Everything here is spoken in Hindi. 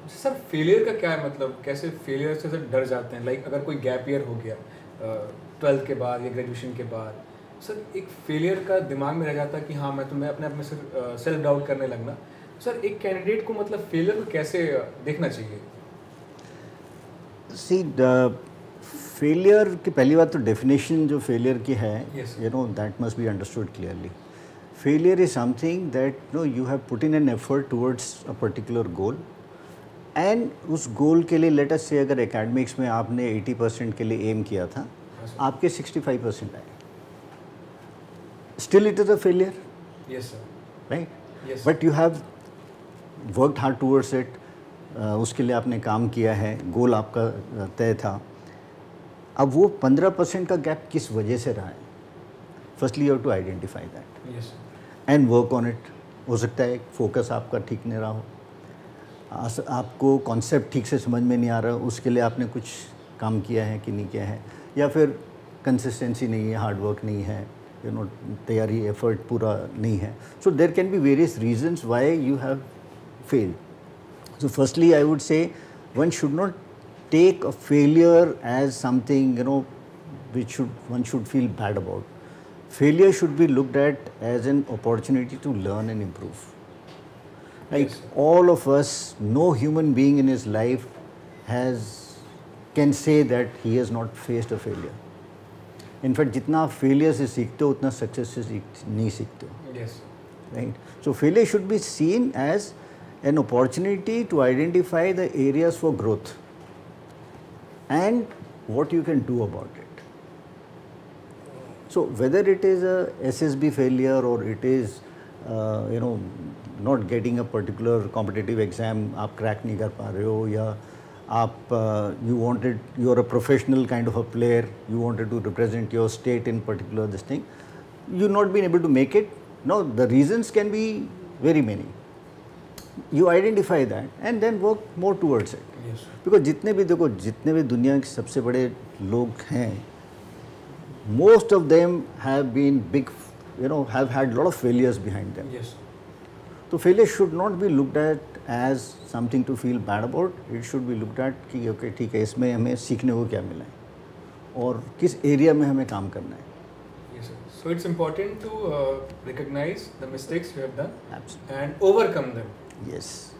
सर फेलियर का क्या है, मतलब कैसे फेलियर से सर डर जाते हैं? लाइक अगर कोई गैप ईयर हो गया 12th के बाद या ग्रेजुएशन के बाद, सर एक फेलियर का दिमाग में रह जाता है कि हाँ मैं अपने आप में सर सेल्फ डाउट करने लगना। सर एक कैंडिडेट को मतलब फेलियर को कैसे देखना चाहिए? सी फेलियर की पहली बात तो डेफिनेशन जो फेलियर की है, Yes, sir. You know that must be understood clearly. Failure is something that you have put in an effort towards a particular goal and उस गोल के लिए लेट अस से अगर एकेडमिक्स में आपने 80% के लिए एम किया था, आपके 65% आए, still it is a failure, yes sir, right? Yes. But you have worked hard towards it, उसके लिए आपने काम किया है, गोल आपका तय था. अब वो 15% का गैप किस वजह से रहा है? Firstly you have to identify that yes and work on it. हो सकता है फोकस आपका ठीक नहीं रहा हो, आपको कॉन्सेप्ट ठीक से समझ में नहीं आ रहा, उसके लिए आपने कुछ काम किया है कि नहीं किया है, या फिर कंसिस्टेंसी नहीं है, हार्ड वर्क नहीं है, यू नो तैयारी एफर्ट पूरा नहीं है. So there can be various reasons why you have failed. So firstly I would say one should not take a failure as something which one should feel bad about. Failure should be looked at as an opportunity to learn and improve. Like Yes, sir. all of us, no human being in his life can say that he has not faced a failure. In fact, जितना आप failure से सीखते हो उतना success से नहीं सीखते हो. Yes Right? So failure should be seen as an opportunity to identify the areas for growth and what you can do about it. So whether it is a SSB failure or it is not getting a particular competitive exam आप crack नहीं कर पा रहे हो, या आप you are a professional kind of a player, you wanted to represent your state in particular this thing, you not been able to make it. No, the reasons can be very many. You identify that and then work more towards it. Yes Because जितने भी दुनिया के सबसे बड़े लोग हैं, most of them have been have had lot of failures behind them. Yes So failure should not be looked at as something to feel bad about. It should be looked at कि okay ठीक है, इसमें हमें सीखने को क्या मिला है और किस एरिया में हमें काम करना है. Yes, sir. So it's important to recognize the mistakes you have done Absolutely. and overcome them. Yes.